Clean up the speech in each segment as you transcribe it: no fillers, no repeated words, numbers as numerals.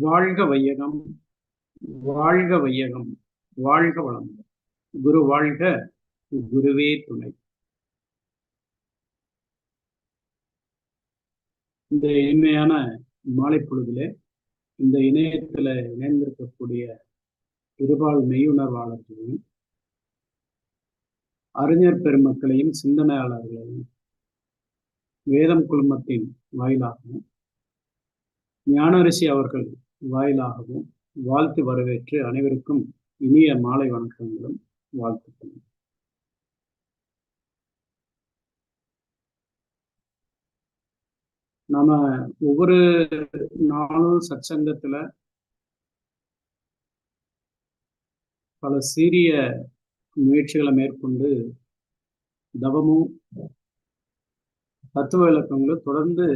வாழ்க வையகம், வாழ்க வையகம், வாழ்க வளம். குரு வாழ்க, குருவே துணை. இந்த இனிமையான மாலை பொழுதிலே இந்த இணையத்தில் இணைந்திருக்கக்கூடிய இருபால் மெய்யுணர்வாளர்களையும் அறிஞர் பெருமக்களையும் சிந்தனையாளர்களையும் வேதம் குழுமத்தின் வாயிலாகவும் ஞானரிசி அவர்கள் வாயிலாகவும் வாழ்த்து வரவேற்று அனைவருக்கும் இனிய மாலை வணக்கங்களும் வாழ்த்துக்களும். நாம ஒவ்வொரு நாளும் சத்சங்கத்துல பல சீரிய முயற்சிகளை மேற்கொண்டு தவமும் தத்துவ விளக்கங்களும் தொடர்ந்து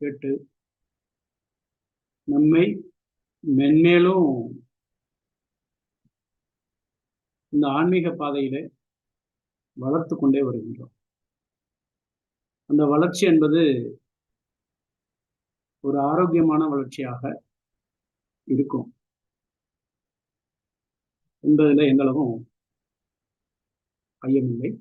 கேட்டு நம்மை மென்மேலும் இந்த ஆன்மீக பாதையிலே வளர்த்து கொண்டே வருகின்றோம். அந்த வளர்ச்சி என்பது ஒரு ஆரோக்கியமான வளர்ச்சியாக இருக்கும் என்பதில் எங்களவும் ஐயமில்லை.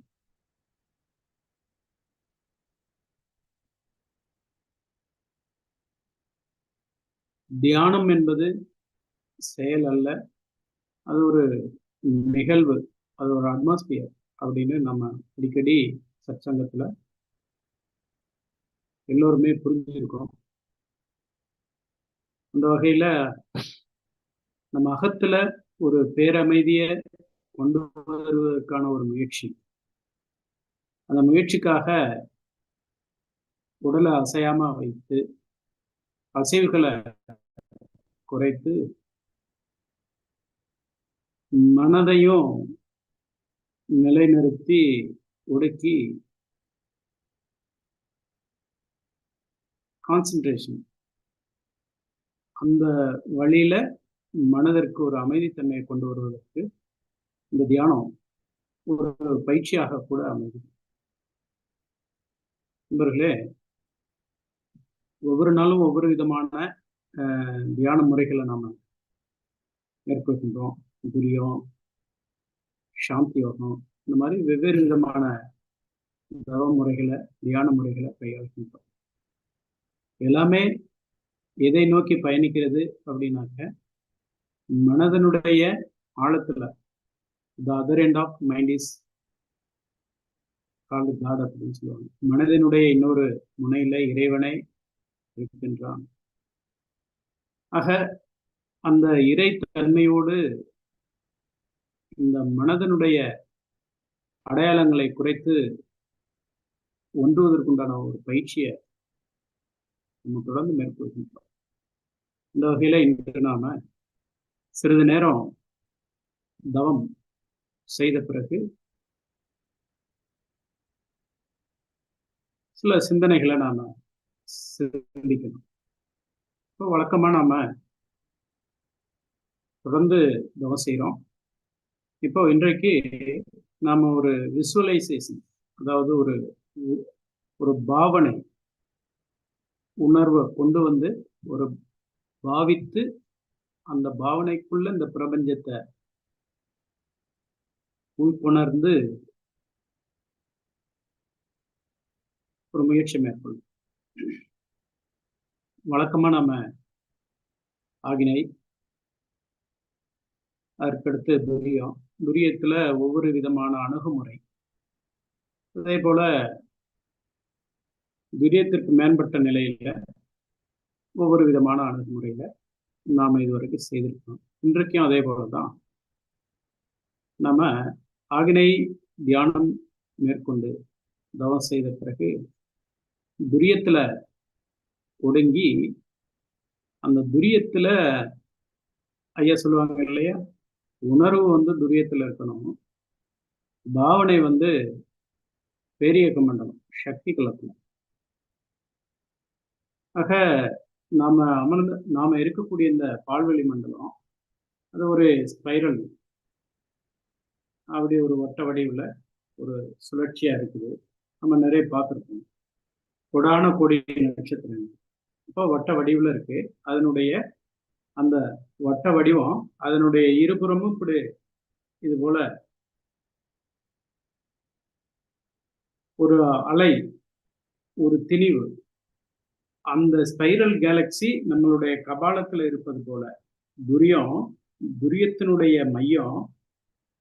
தியானம் என்பது செயல் அல்ல, அது ஒரு நிகழ்வு, அது ஒரு அட்மாஸ்பியர் அப்படின்னு நம்ம அடிக்கடி சத்சங்கத்துல எல்லோருமே புரிஞ்சிருக்கோம். அந்த வகையில நம்ம அகத்துல ஒரு பேரமைதியை கொண்டு வருவதற்கான ஒரு முயற்சி. அந்த முயற்சிக்காக உடலை அசையாம வைத்து அசைவுகளை குறைத்து மனதையும் நிலைநிறுத்தி ஒடுக்கி கான்சன்ட்ரேஷன் அந்த வழியில மனதிற்கு ஒரு அமைதித்தன்மையை கொண்டு வருவதற்கு இந்த தியானம் ஒரு பயிற்சியாக கூட அமைது. நண்பர்களே, ஒவ்வொரு நாளும் ஒவ்வொரு விதமான தியான முறைகளை நாம மேற்கொள்கின்றோம். துரியம், சாந்தி யோகம், இந்த மாதிரி வெவ்வேறு விதமான தவ முறைகளை தியான முறைகளை கையாளுகின்றோம். எல்லாமே எதை நோக்கி பயணிக்கிறது அப்படின்னாக்க மனதனுடைய ஆழத்துல the other end of mind is called God அப்படின்னு சொல்லுவாங்க. மனதினுடைய இன்னொரு முனையில இறைவனை இருக்கின்றான். ஆக அந்த இறை தன்மையோடு இந்த மனதனுடைய அடையாளங்களை குறைத்து ஒன்றுவதற்குண்டான ஒரு பயிற்சியை நம்ம தொடர்ந்து மேற்கொள்கின்றோம். இந்த வகையில இன்று நாம சிறிது நேரம் தவம் செய்த பிறகு சில சிந்தனைகளை நாம சிந்திக்கணும். இப்போ வழக்கமா நாம தொடர்ந்து தவம் செய்யறோம். இப்போ இன்றைக்கு நாம ஒரு விசுவலைசேஷன், அதாவது ஒரு ஒரு பாவனை உணர்வை கொண்டு வந்து ஒரு பாவித்து அந்த பாவனைக்குள்ள இந்த பிரபஞ்சத்தை உள்புணர்ந்து ஒரு முயற்சி மேற்கொள்ளும். வழக்கமா நாம ஆகினை, அதற்கடுத்து துரியம், துரியத்துல ஒவ்வொரு விதமான அணுகுமுறை, அதே போல துரியத்திற்கு மேம்பட்ட நிலையில ஒவ்வொரு விதமான அணுகுமுறையில நாம இதுவரைக்கும் செய்திருக்கோம். இன்றைக்கும் அதே போலதான் நம்ம ஆகினை தியானம் மேற்கொண்டு தவம் செய்த பிறகு துரியத்துல ஒடுங்கி அந்த துரியத்துல ஐயா சொல்லுவாங்க இல்லையா, உணர்வு வந்து துரியத்துல இருக்கணும், பாவனை வந்து பேரியக்க மண்டலம் சக்தி கலக்கணும். ஆக நாம இருக்கக்கூடிய இந்த பால்வெளி மண்டலம் அது ஒரு ஸ்பைரல், அப்படி ஒரு வட்ட வடிவில் ஒரு சுழற்சியா இருக்குது. நம்ம நிறைய பார்த்துருக்கோம். கொடான கோடி நட்சத்திரங்கள், இப்போ வட்ட வடிவில் இருக்கு. அதனுடைய அந்த வட்ட வடிவம் அதனுடைய இருபுறமும் இப்படி இது போல ஒரு அலை, ஒரு திணிவு, அந்த ஸ்பைரல் கேலக்சி நம்மளுடைய கபாலத்தில் இருப்பது போல துரியத்தினுடைய மையம்,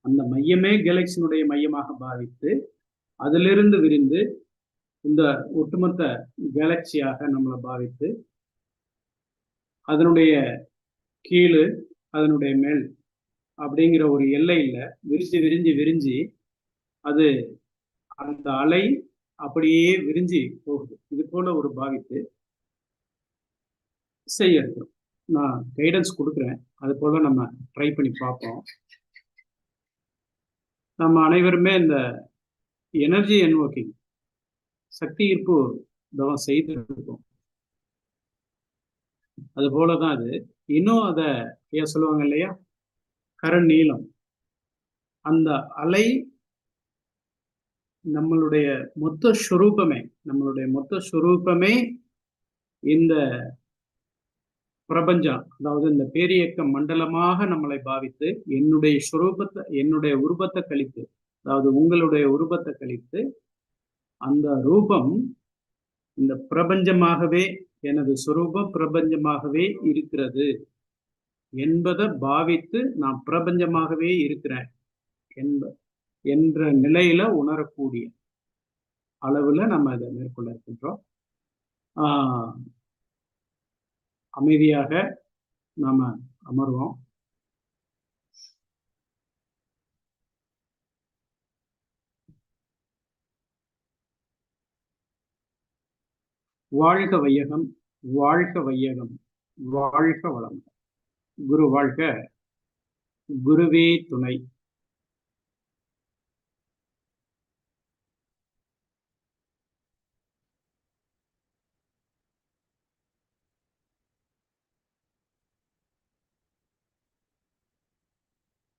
அந்த மையமே கேலக்சியினுடைய மையமாக பாவித்து அதிலிருந்து விரிந்து இந்த ஒட்டுமொத்த கேலக்சியாக நம்மளை பாவித்து அதனுடைய கீழு அதனுடைய மேல் அப்படிங்கிற ஒரு எல்லையில விரிஞ்சு விரிஞ்சு விரிஞ்சு அது அந்த அலை அப்படியே விரிஞ்சு போகுது. இது போல ஒரு பாவித்து செய்ய இருக்கிறோம். நான் கைடன்ஸ் கொடுக்குறேன், அது போல நம்ம ட்ரை பண்ணி பார்ப்போம். நம்ம அனைவருமே இந்த எனர்ஜி என்வோக்கிங், சக்தி ஈர்ப்பு தவம் செய்து இருக்கோம். அது போலதான் அது. இன்னும் அதை சொல்லுவாங்க இல்லையா, கருநீலம், அந்த அலை நம்மளுடைய மொத்த ஸ்வரூபமே இந்த பிரபஞ்சம், அதாவது இந்த பேரியக்க மண்டலமாக நம்மளை பாவித்து என்னுடைய உருவத்தை கழித்து, அதாவது உங்களுடைய உருவத்தை கழித்து அந்த ரூபம் இந்த பிரபஞ்சமாகவே, எனது சுரூபம் பிரபஞ்சமாகவே இருக்கிறது என்பதை பாவித்து நான் பிரபஞ்சமாகவே இருக்கிறேன் என்ற நிலையில உணரக்கூடிய அளவுல நம்ம இதை மேற்கொள்ள இருக்கின்றோம். அமைதியாக நாம அமர்வோம். வாழ்க வையகம், வாழ்க வையகம், வாழ்க வளம். குரு வாழ்க, குருவே துணை.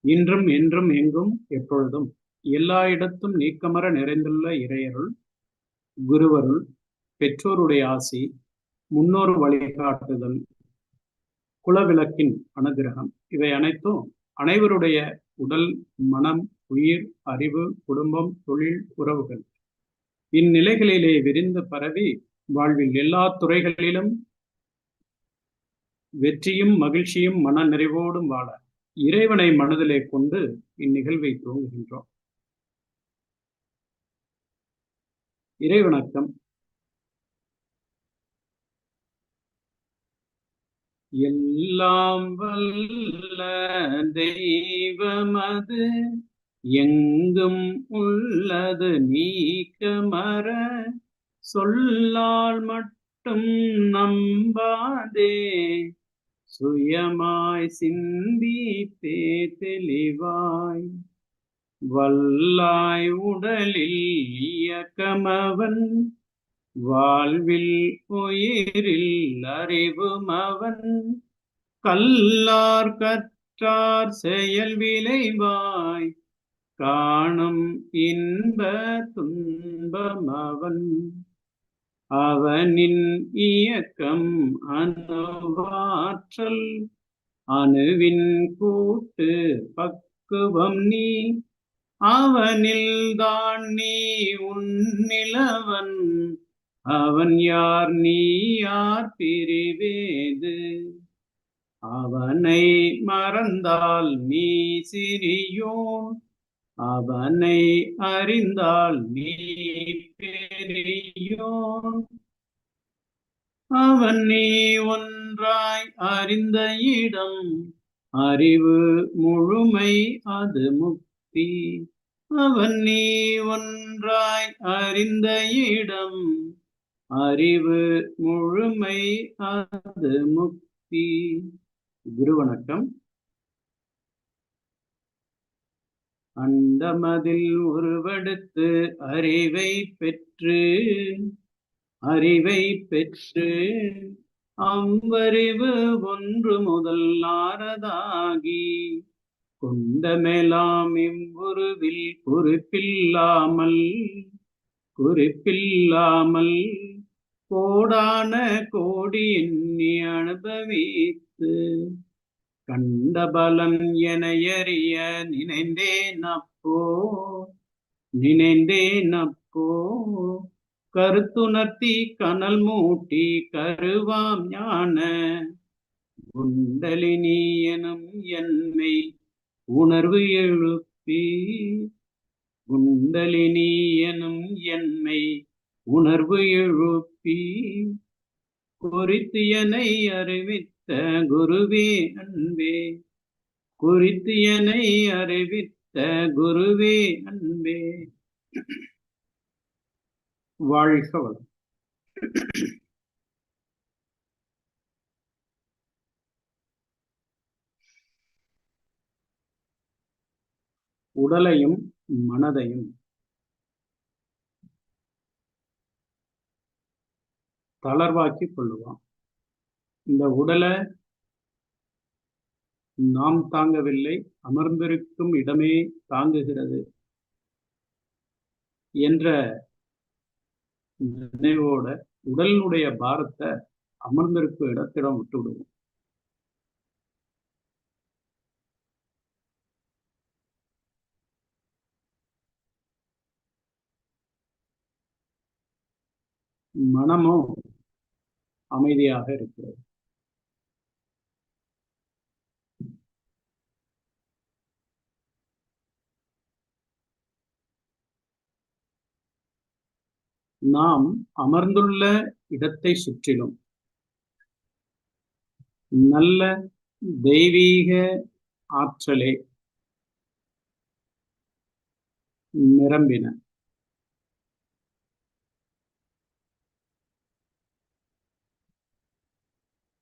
இன்றும் என்றும் எங்கும் எப்பொழுதும் எல்லா இடத்தும் நீக்கமர நிறைந்துள்ள இறையருள், குருவருள், பெற்றோருடைய ஆசி, முன்னோர் வழிகாட்டுதல், குலவிளக்கின் அனுகிரகம், இவை அனைத்தும் அனைவருடைய உடல், மனம், உயிர், அறிவு, குடும்பம், தொழில், உறவுகள் இந்நிலைகளிலே விரிந்து பரவி வாழ்வில் எல்லா துறைகளிலும் வெற்றியும் மகிழ்ச்சியும் மன நிறைவோடும் வாழ இறைவனை மனதிலே கொண்டு இந்நிகழ்வை துவங்குகின்றோம். இறைவணக்கம். எல்லாம் வல்ல தெய்வமது எங்கும் உள்ளது நீக்கமர சொல்லால் மட்டும் நம்பாதே சுயமாய் சிந்தித்தே தெளிவாய் வல்லாய் உடலில் இயக்கமவன் வாழ்வில் உயிரில் அறிவுமவன் கல்லார் கற்றார் செயல் விளைவாய் காணும் இன்ப துன்பமவன் அவனின் இயக்கம் அணுவாற்றல் அணுவின் கூட்டு பக்குவம் நீ அவனில் தான் நீ உன்னிலவன் அவன் யார் நீ யார் பிரிவேது அவனை மறந்தால் நீ சிறியோன் அவனை அறிந்தால் நீ பெரியோன் அவன் நீ ஒன்றாய் அறிந்த இடம் அறிவு முழுமை அது முக்தி அவன் நீ ஒன்றாய் அறிந்த இடம் அறிவு முழுமை அது முக்தி. குரு வணக்கம். அண்டமதில் உருவெடுத்து அறிவை பெற்று அவ்வறிவு ஒன்று முதல் ஆறதாகி கொண்டமெல்லாம் இவ்வுருவில் குறிப்பில்லாமல் கோடான கோடி எண்ணி அனுபவித்து கண்டபலம் என எறிய நினைந்தேன் அப்போ கருத்துணர்த்தி கனல் மூட்டி கருவாம் ஞான குண்டலினி எனும் என்மை உணர்வு எழுப்பி குண்டலினி எனும் என்மை உணர்வு எழுப்பி குறித்து என்னை அறிவித்த குருவே அன்பே குறித்து என்னை அறிவித்த குருவே அன்பே. வாழ்க வளம். உடலையும் மனதையும் தளர்வாக்கி கொள்ளுவான். இந்த உடலை நாம் தாங்கவில்லை, அமர்ந்திருக்கும் இடமே தாங்குகிறது என்ற நினைவோட உடலினுடைய பாரத்தை அமர்ந்திருக்கும் இடத்திடம் விட்டு விடுவோம். மனமும் அமைதியாக இருக்கிறது. நாம் அமர்ந்துள்ள இடத்தை சுற்றிலும் நல்ல தெய்வீக ஆற்றலே நிரம்பின.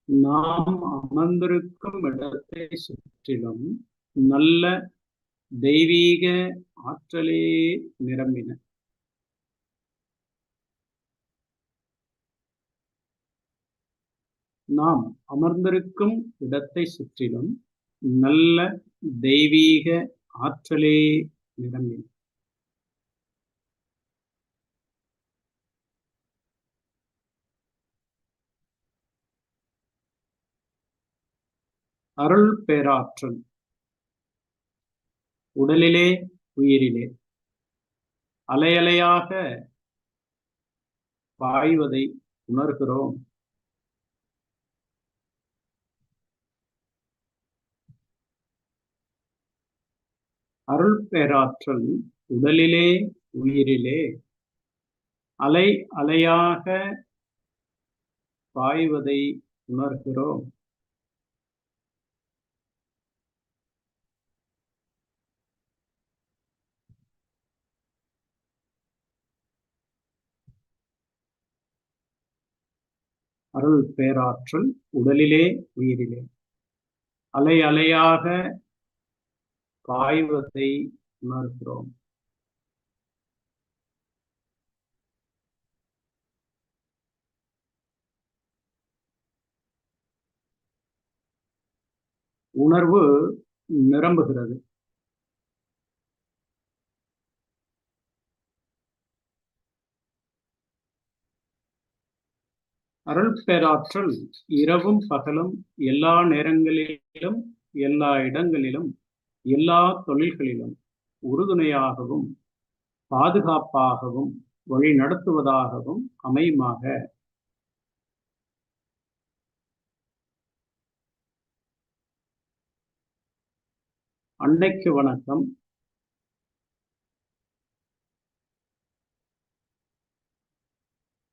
நாம் அமர்ந்திருக்கும் இடத்தை சுற்றிலும் நல்ல தெய்வீக ஆற்றலே நிரம்பின. நாம் அமர்ந்திருக்கும் இடத்தை சுற்றிலும் நல்ல தெய்வீக ஆற்றலே நிரம்பின. அருள் பேராற்றல் உடலிலே உயிரிலே அலையலையாக பாய்வதை உணர்கிறோம். அருள் பேராற்றல் உடலிலே உயிரிலே அலை அலையாக பாய்வதை உணர்கிறோம். அருள் பேராற்றல் உடலிலே உயிரிலே அலை அலையாக பாய்வதை உணர்கிறோம். உணர்வு நிரம்புகிறது. அருள் பேராற்றல் இரவும் பகலும் எல்லா நேரங்களிலும் எல்லா இடங்களிலும் எல்லா தொழில்களிலும் உறுதுணையாகவும் பாதுகாப்பாகவும் வழி நடத்துவதாகவும் அமையுமாக. அன்னைக்கு வணக்கம்.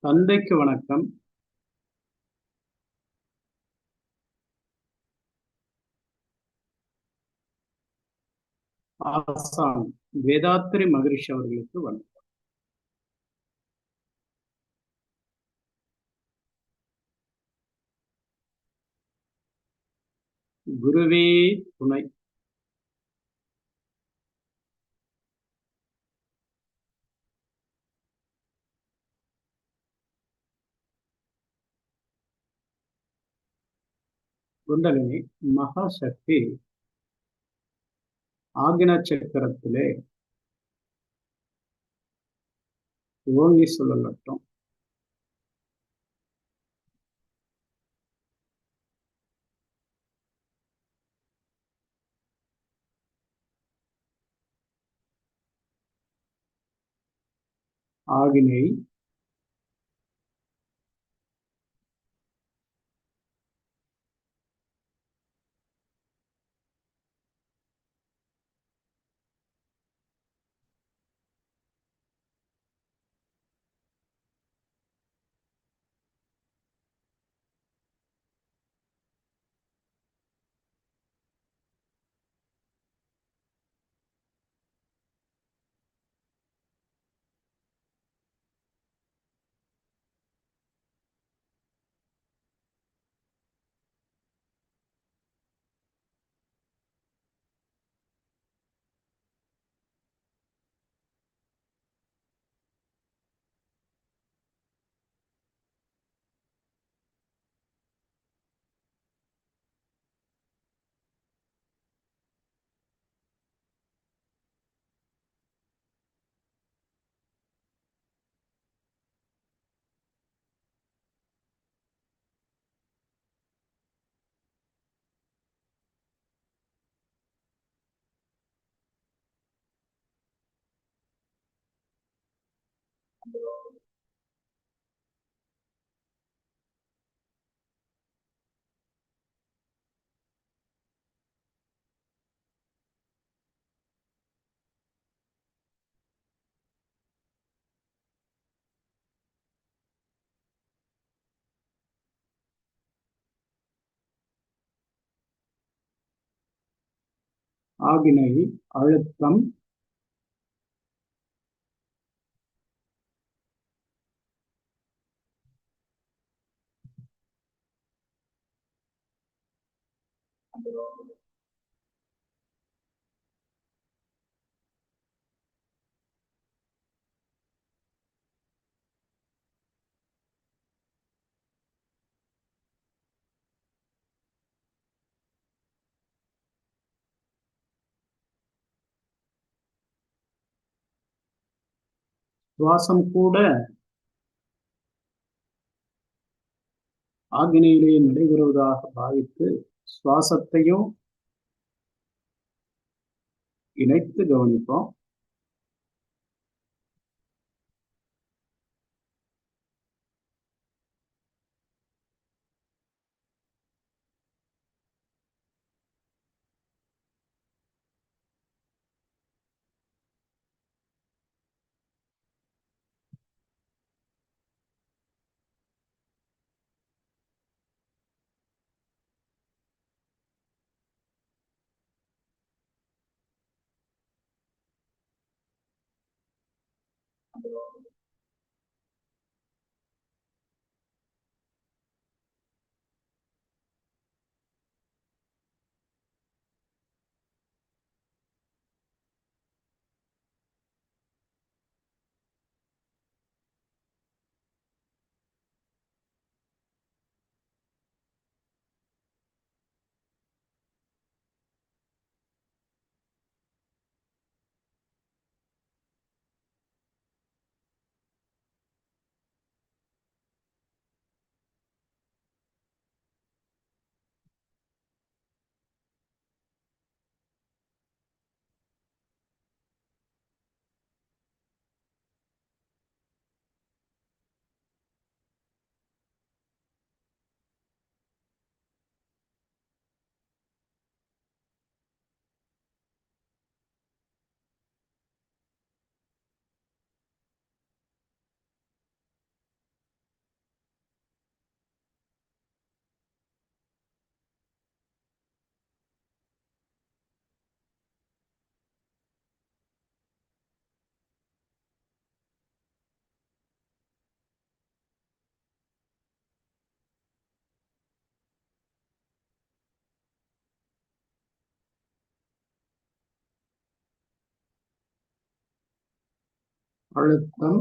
தந்தைக்கு வணக்கம். ஆசான் வேதாத்திரி மகரிஷி அவர்களுக்கு வணக்கம். குருவே துணை. குண்டலினி மகாசக்தி ஆக்ஞா சக்கரத்திலே ஓங்கி சொல்லட்டும். ஆகினை ஆகினை அழுத்தம் சுவாசம் கூட ஆக்னியிலேயே நடைபெறுவதாக பாவித்து சுவாசத்தையும் இணைத்து கவனிப்போம். அழுத்தம்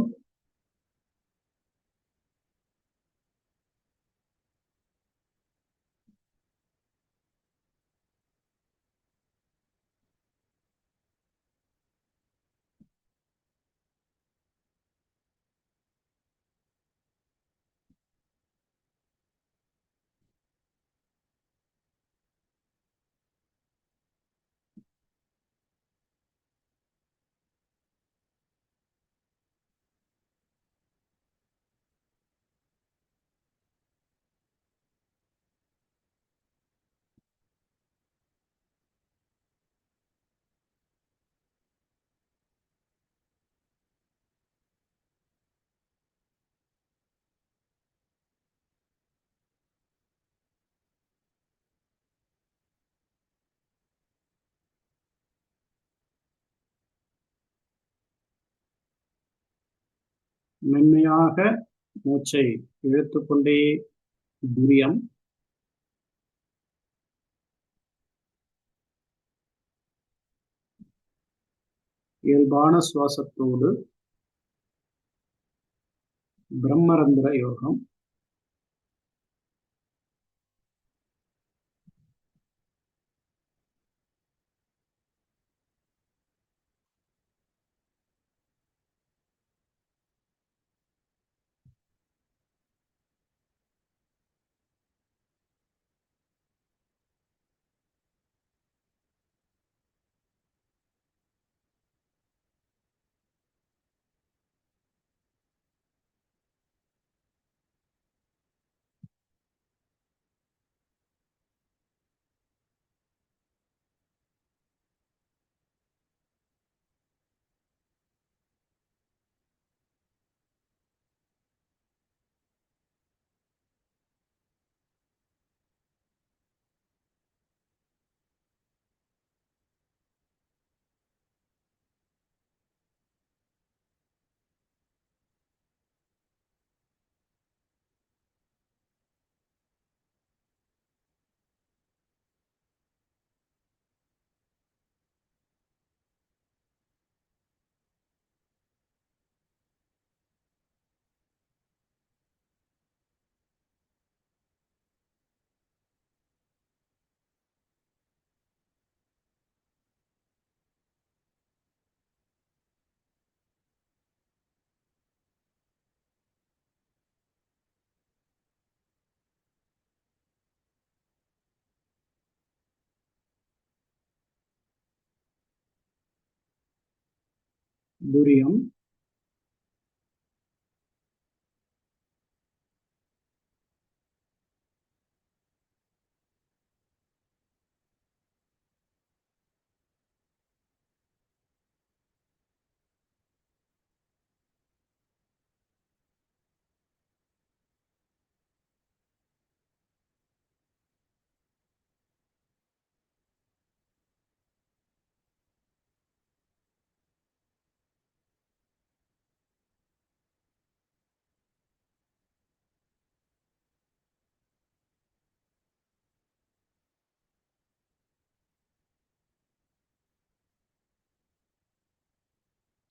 மென்மையாக மூச்சை இழுத்துக்கொண்டே துரியம். இயல்பான சுவாசத்தோடு பிரம்மரந்திர யோகம். துரியம்.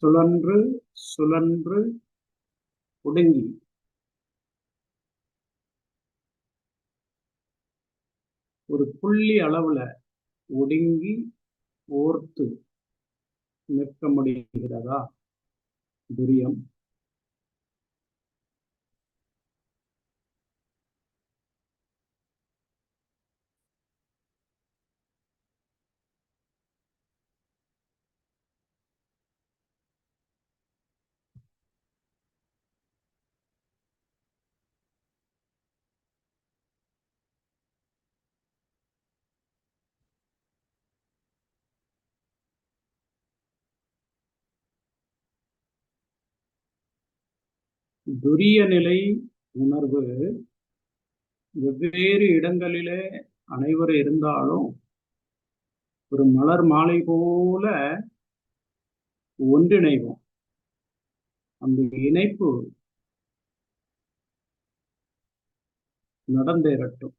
சுழன்று சுழன்று ஒடுங்கி ஒரு புள்ளி அளவுல ஒடுங்கி ஓர்த்து நிற்க முடிகிறதா? துரியம். துரிய நிலை உணர்வு வெவ்வேறு இடங்களிலே அனைவரும் இருந்தாலும் ஒரு மலர் மாலை போல ஒன்றிணைவோம். அந்த இணைப்பு நடந்தேறட்டும்.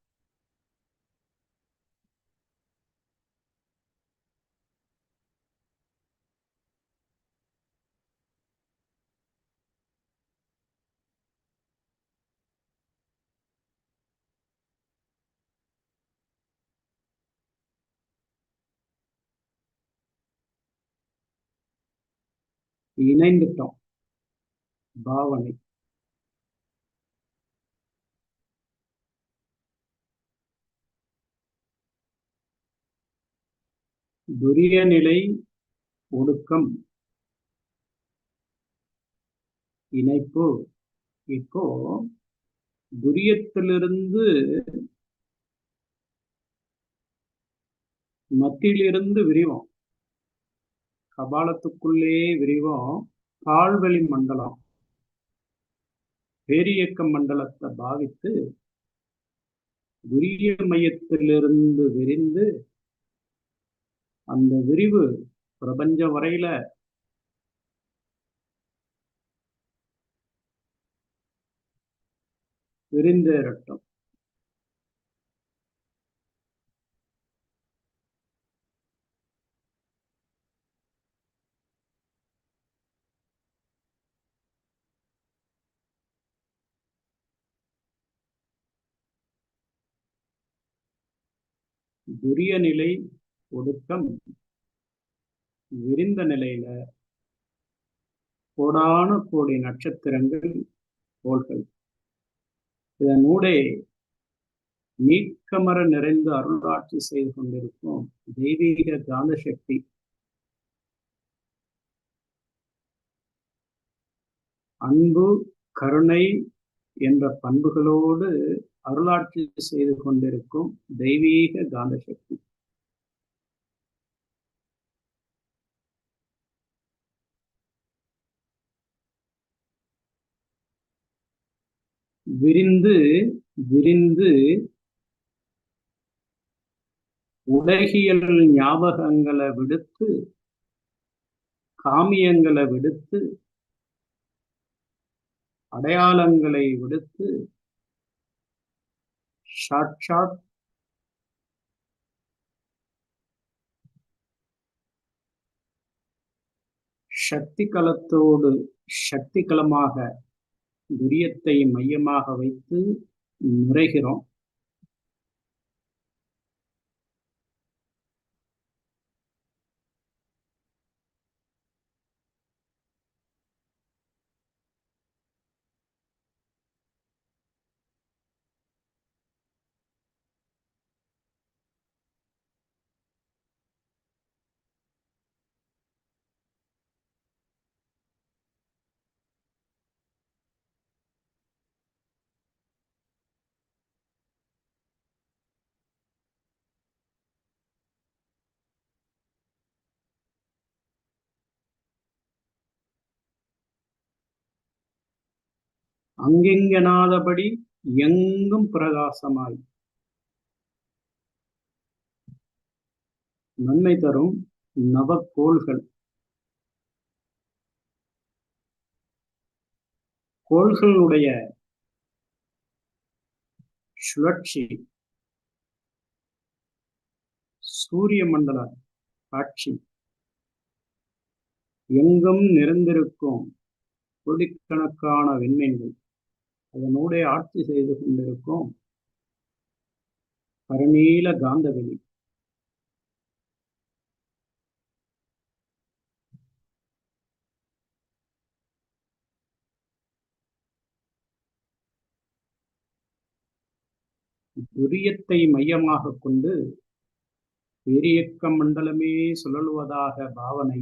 இணைந்துட்டோம். பாவனை. துரிய நிலை ஒடுக்கம் இணைப்பு. இப்போ துரியத்திலிருந்து மத்தியிலிருந்து விரிவோம். கபாலத்துக்குள்ளே விரிவோம். பால்வெளி மண்டலம் பேரியக்க மண்டலத்தை பாவித்து துரிய மையத்திலிருந்து விரிந்து அந்த விரிவு பிரபஞ்ச வரையில விரிந்தேறட்டும். துரிய நிலை ஒடுக்கம் விரிந்த நிலையில கோடான கோடி நட்சத்திரங்கள் கோள்கள் இதனூடே நீக்கமர நிறைந்து அருளாட்சி செய்து கொண்டிருக்கும் தெய்வீக காந்த சக்தி அன்பு கருணை என்ற பண்புகளோடு அருளாட்சி செய்து கொண்டிருக்கும் தெய்வீக காந்த சக்தி விரிந்து விரிந்து உலகியல் ஞாபகங்களை விடுத்து காமியங்களை விடுத்து அடையாளங்களை விடுத்து சாட்சாத் சக்தி களத்தோடு சக்தி களமாக துரியத்தை மையமாக வைத்து நிறைகிறோம். அங்கெங்கனாதபடி எங்கும் பிரகாசமாய் நன்மை தரும் நவக்கோள்கள் கோள்களுடைய சுழற்சி சூரிய மண்டல காட்சி எங்கும் நிறைந்திருக்கும் கோடிக்கணக்கான விண்மீன்கள் அதனூடே ஆட்சி செய்து கொண்டிருக்கும் கருநீல காந்தவெளி துரியத்தை மையமாக கொண்டு பேரியக்க மண்டலமே சுழலுவதாக பாவனை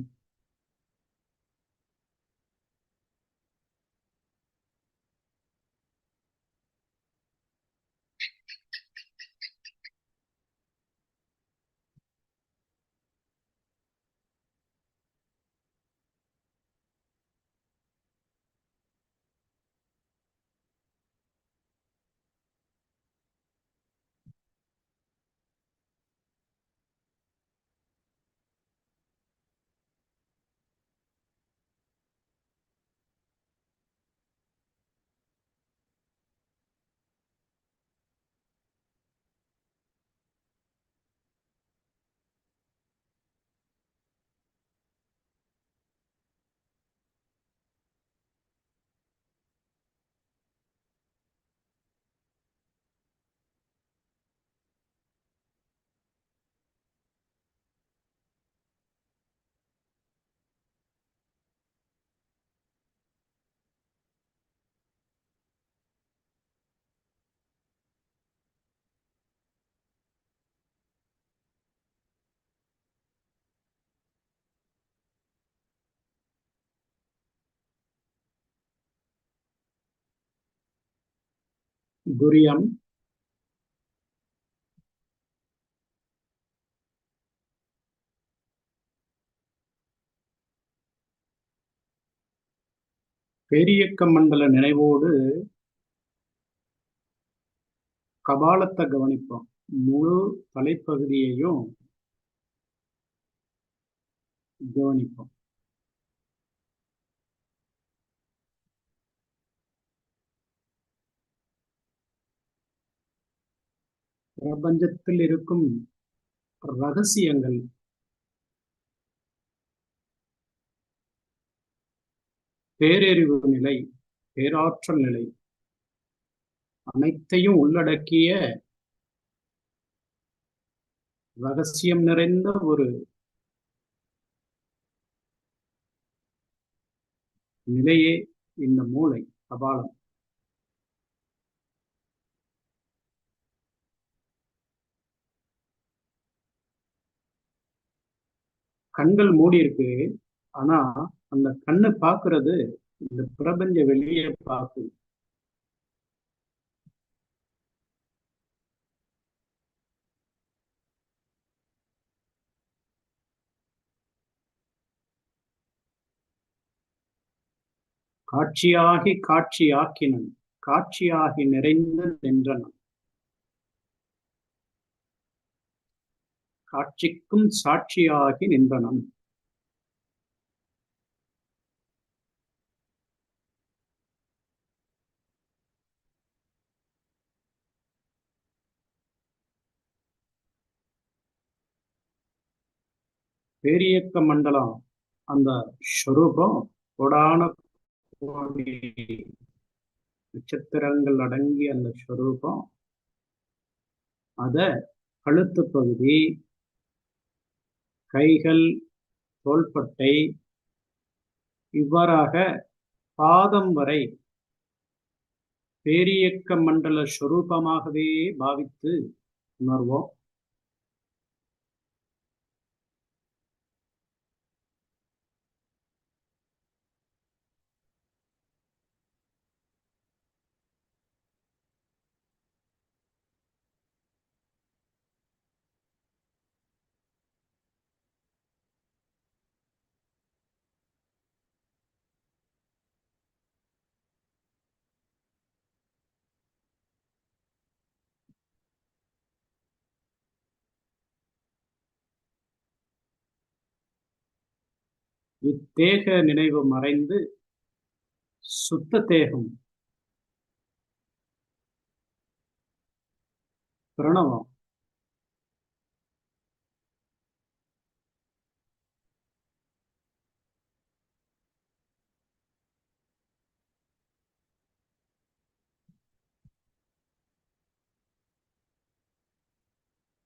துரியம் பேரியக்க மண்டல நினைவோடு கபாலத்தை கவனிப்போம். முழு தலைப்பகுதியையும் கவனிப்போம். பிரபஞ்சத்தில் இருக்கும் ரகசியங்கள், பேரறிவு நிலை, பேராற்றல் நிலை அனைத்தையும் உள்ளடக்கிய ரகசியம் நிறைந்த ஒரு நிலையே இந்த மூளை கபாலம். கண்கள் மூடி இருக்கு, ஆனா அந்த கண்ணு பாக்குறது இந்த பிரபஞ்ச வெளியே பார்க்குது. காட்சியாகி காட்சியாக்கினன், காட்சியாகி நிறைந்து நின்றனன், காட்சிக்கும் சாட்சியாகி நின்றனன். பேரியக்க மண்டலம் அந்த ஸ்வரூபம் கோடான கோடி நட்சத்திரங்கள் அடங்கிய அந்த ஸ்வரூபம், அத கழுத்து பகுதி, கைகள், தோள்பட்டை, இவ்வாறாக பாதம் வரை பேரியக்க மண்டல ஸ்வரூபமாகவே பாவித்து உணர்வோம். இத்தேக நினைவு மறைந்து சுத்த தேகம், பிரணவம்,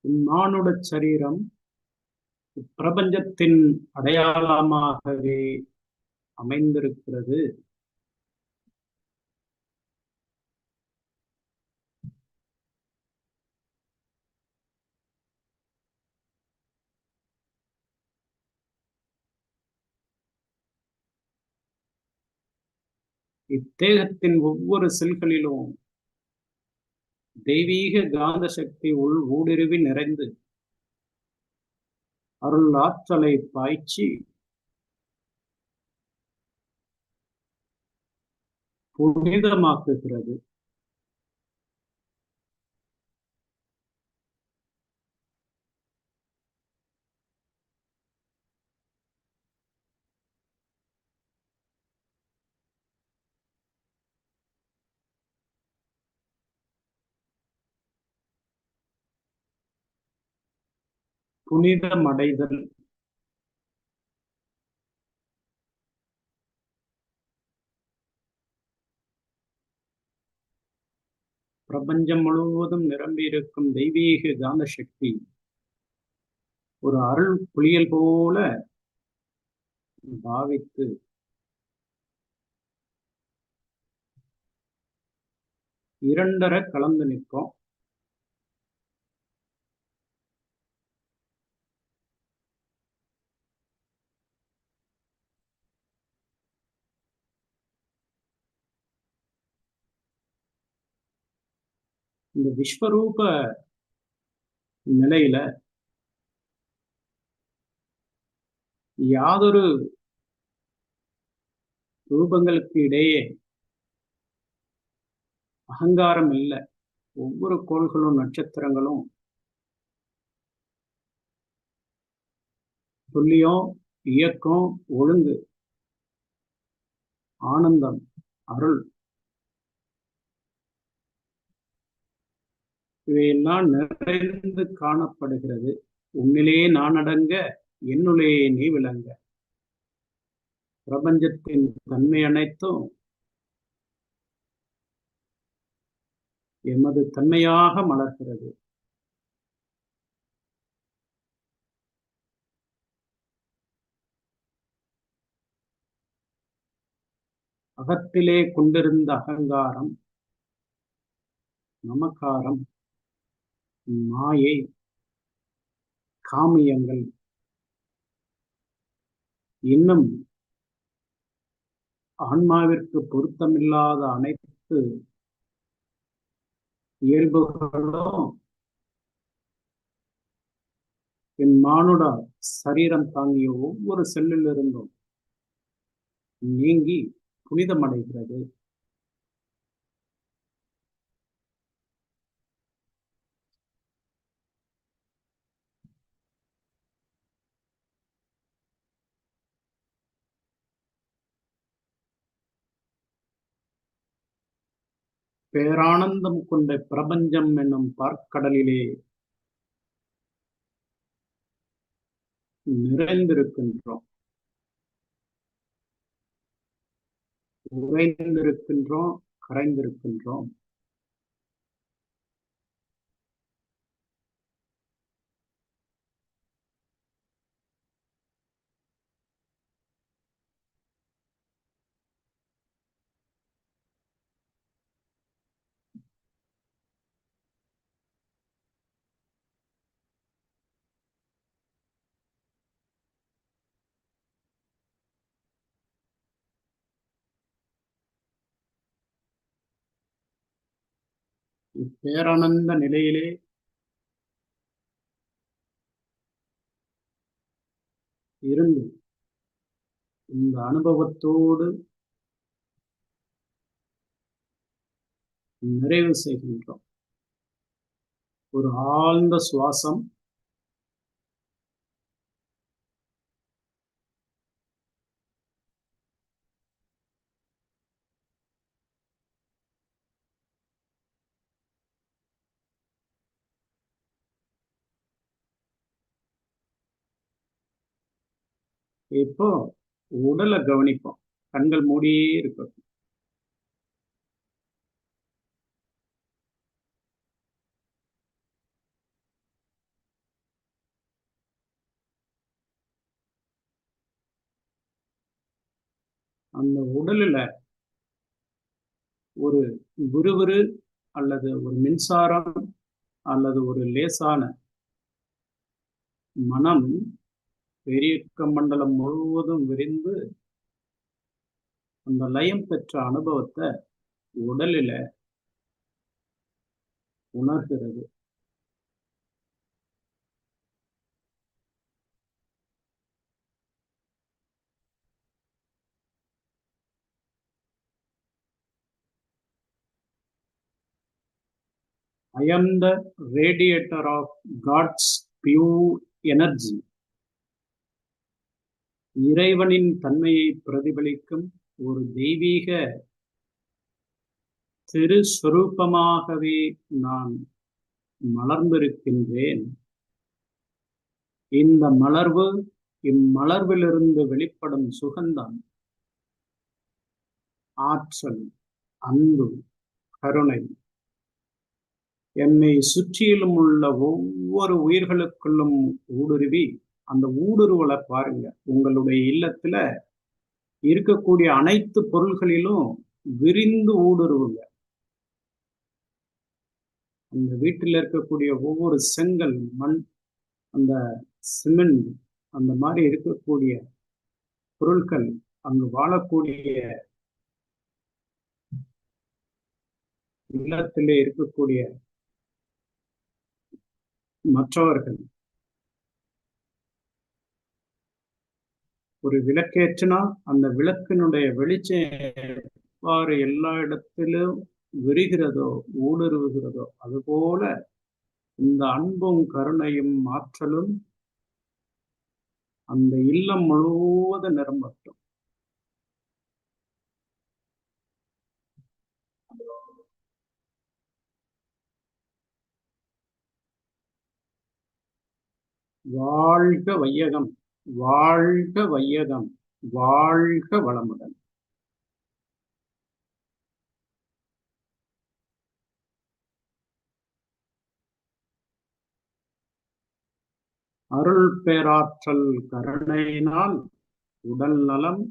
இம்மானுட சரீரம் பிரபஞ்சத்தின் அடையாளமாகவே அமைந்திருக்கிறது. இத்தேகத்தின் ஒவ்வொரு செல்களிலும் தெய்வீக காந்த சக்தி ஊடுருவி நிறைந்து அருள் ஆற்றலை பாய்ச்சி புனிதமாக்குகிறது. புனிதமடைதல், பிரபஞ்சம் முழுவதும் நிரம்பியிருக்கும் தெய்வீக காந்த சக்தி ஒரு அருள் புலியல் போல பாவித்து இரண்டர கலந்து நிற்கும். இந்த விஸ்வரூப நிலையில யாதொரு ரூபங்களுக்கு இடையே அகங்காரம் இல்லை. ஒவ்வொரு கோள்களும் நட்சத்திரங்களும் துல்லியம், இயக்கம், ஒழுங்கு, ஆனந்தம், அருள் இவையெல்லாம் நிறைந்து காணப்படுகிறது. உன்னிலே நான் அடங்க, என்னுள்ளே நீ விளங்க. பிரபஞ்சத்தின் தன்மை அனைத்தும் எமது தன்மையாக மலர்கிறது. அகத்திலே கொண்டிருந்த அகங்காரம், மமகாரம், மாயை, காமியங்கள் இன்னும் ஆன்மாவிற்கு பொருத்தமில்லாத அனைத்து இயல்புகளும் என் மானுட சரீரம் தாங்கிய ஒவ்வொரு செல்லிலிருந்தும் நீங்கி புனிதமடைகிறது. பேரானந்தம் கொண்ட பிரபஞ்சம் என்னும் பார்க்கடலிலே நிறைந்திருக்கின்றோம், உறைந்திருக்கின்றோம், கரைந்திருக்கின்றோம். இப்பேரானந்த நிலையிலே இருந்து இந்த அனுபவத்தோடு நிறைவு செய்கின்றோம். ஒரு ஆழ்ந்த சுவாசம். இப்போ உடலை கவனிப்போம். கண்கள் மூடியே இருக்கும். அந்த உடலில் ஒரு விறுவிறு அல்லது ஒரு மின்சாரம் அல்லது ஒரு லேசான மனம் பெரிய மண்டலம் முழுவதும் விரிந்து அந்த லயம் பெற்ற அனுபவத்தை உடலில உணர்கிறது. I am the radiator of God's pure energy. இறைவனின் தன்மையை பிரதிபலிக்கும் ஒரு தெய்வீக திருஸ்வரூபமாகவே நான் மலர்ந்திருக்கின்றேன். இந்த மலர்வு, இம்மலர்விலிருந்து வெளிப்படும் சுகந்தம், ஆற்றல், அன்பு, கருணை என்னை சுற்றிலும் உள்ள ஒவ்வொரு உயிர்களுக்குள்ளும் ஊடுருவி, அந்த ஊடுருவலை பாருங்க. உங்களுடைய இல்லத்துல இருக்கக்கூடிய அனைத்து பொருள்களிலும் விரிந்து ஊடுருவுங்க. அந்த வீட்டில் இருக்கக்கூடிய ஒவ்வொரு செங்கல், மண், அந்த சிமெண்ட், அந்த மாதிரி இருக்கக்கூடிய பொருட்கள், அங்கு வாழக்கூடிய இல்லத்திலே இருக்கக்கூடிய மற்றவர்கள், ஒரு விளக்கேற்றினா அந்த விளக்கினுடைய வெளிச்சம் எவ்வாறு எல்லா இடத்திலும் விரிகிறதோ, ஊடுருவுகிறதோ, அதுபோல இந்த அன்பும் கருணையும் ஆற்றலும் அந்த இல்லம் முழுவதும் நிரம்பட்டும். வாழ்க வையகம், வாழ்க வையகம், வாழ்க வளமுடன். அருள் பேராற்றல் கருணையினால் உடல் நலம்,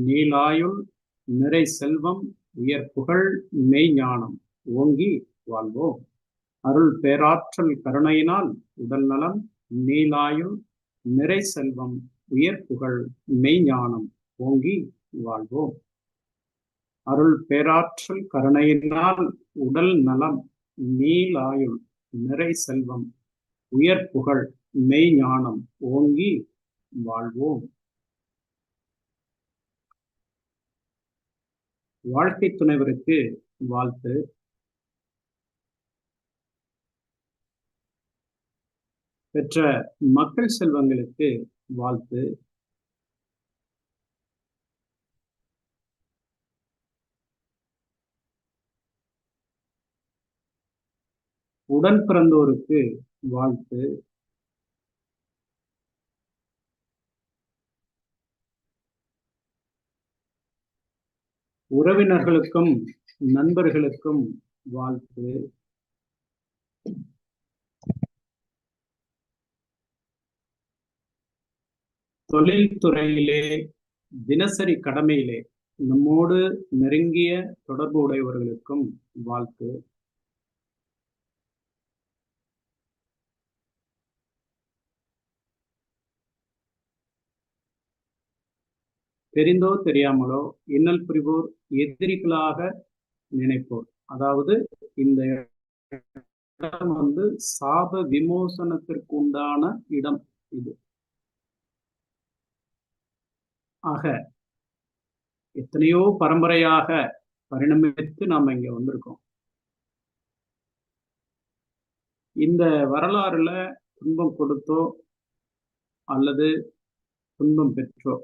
நீலாயுள், நிறை செல்வம், உயர் புகழ், மெய்ஞானம் ஓங்கி வாழ்வோம். அருள் பேராற்றல் கருணையினால் உடல் நலம், நீலாயுள், நிறை செல்வம், உயர் புகழ், மெய்ஞானம் ஓங்கி வாழ்வோம். அருள் பேராற்றல் கருணையினால் உடல் நலம், நீலாயுள், நிறை செல்வம், உயர் புகழ், மெய்ஞானம் ஓங்கி வாழ்வோம். வாழ்க்கை துணைவருக்கு வாழ்த்து. பெற்ற மக்கள் செல்வங்களுக்கு வாழ்த்து. உடன் பிறந்தோருக்கு வாழ்த்து. உறவினர்களுக்கும் நண்பர்களுக்கும் வாழ்த்து. தொழில்துறையிலே தினசரி கடமையிலே நம்மோடு நெருங்கிய தொடர்பு உடையவர்களுக்கும் வாழ்த்து. தெரிந்தோ தெரியாமலோ இன்னல் புரிவோர், எதிரிகளாக நினைப்போர், அதாவது இந்த இடம் சாப விமோசனத்திற்கு உண்டான இடம் இது. ஆக எத்தனையோ பரம்பரையாக பரிணமித்து நாம் இங்க வந்திருக்கோம். இந்த வரலாறுல துன்பம் கொடுத்தோ அல்லது துன்பம் பெற்றோ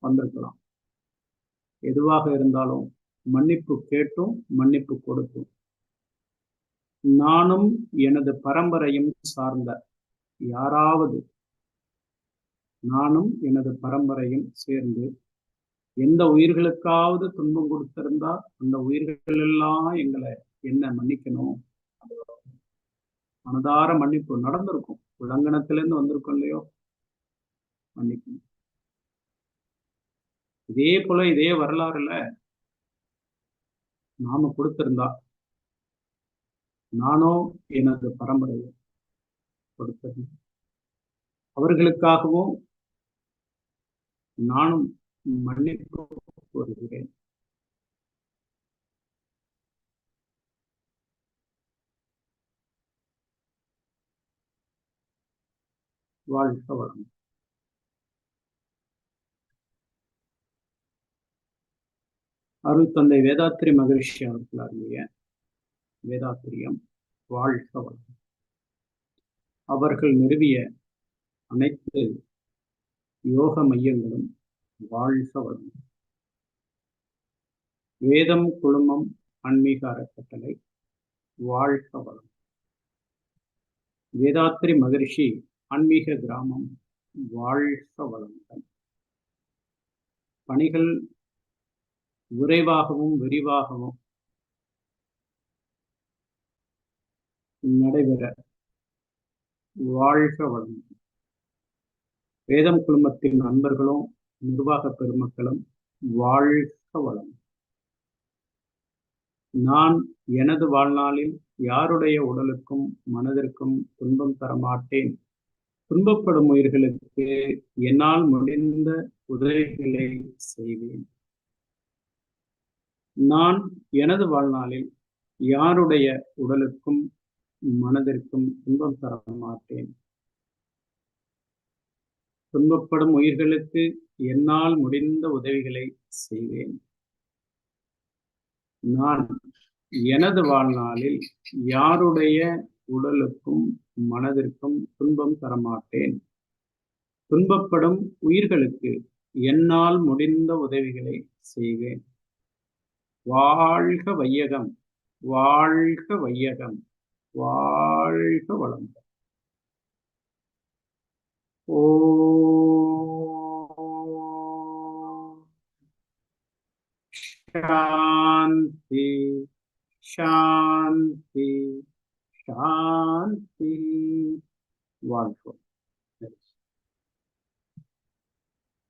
வந்திருக்கலாம். எதுவாக இருந்தாலும் மன்னிப்பு கேட்டும் மன்னிப்பு கொடுத்தும் நானும் எனது பரம்பரையும் சார்ந்த யாராவது, நானும் எனது பரம்பரையும் சேர்ந்து எந்த உயிர்களுக்காவது துன்பம் கொடுத்திருந்தா அந்த உயிர்கள் எல்லாம் எங்களை என்ன மன்னிக்கணும். மனதார மன்னிப்பு நடந்திருக்கும். உலங்கனத்திலிருந்து வந்திருக்கும் இல்லையோ, மன்னிக்கணும். இதே போல இதே வரலாறுல நாம கொடுத்திருந்தா நானோ எனது பரம்பரையை கொடுத்திருந்தேன். அவர்களுக்காகவும் நானும் மன்னிப்பு கோருகிறேன். வாழ்க வளம். அருள் தந்தை வேதாத்திரி மகரிஷி அவர்களாகிய வேதாத்திரியம் வாழ்க வளம். அவர்கள் நிறுவிய அனைத்து யோக மையங்களும் வாழ்க வளம். வேதம் குழுமம் ஆன்மீக அறக்கட்டளை வாழ்க வளம். வேதாத்திரி மகரிஷி ஆன்மீக கிராமம் வாழ்க வளமுடன். பணிகள் விரைவாகவும் விரிவாகவும் நடைபெற வாழ்க வளம். வேதம் குழுமத்தின் நண்பர்களும் நிர்வாக பெருமக்களும் வாழ்க வளம். நான் எனது வாழ்நாளில் யாருடைய உடலுக்கும் மனதிற்கும் துன்பம் தரமாட்டேன். துன்பப்படும் உயிர்களுக்கு என்னால் முடிந்த உதவிகளை செய்வேன். நான் எனது வாழ்நாளில் யாருடைய உடலுக்கும் மனதிற்கும் துன்பம் தர மாட்டேன். துன்பப்படும் உயிர்களுக்கு என்னால் முடிந்த உதவிகளை செய்வேன். நான் எனது வாழ்நாளில் யாருடைய உடலுக்கும் மனதிற்கும் துன்பம் தரமாட்டேன். துன்பப்படும் உயிர்களுக்கு என்னால் முடிந்த உதவிகளை செய்வேன். வாழ்க வையகம், வாழ்க வையகம், வாழ்க வளம். ஓ சாந்தி சாந்தி சாந்தி. வாழ்க.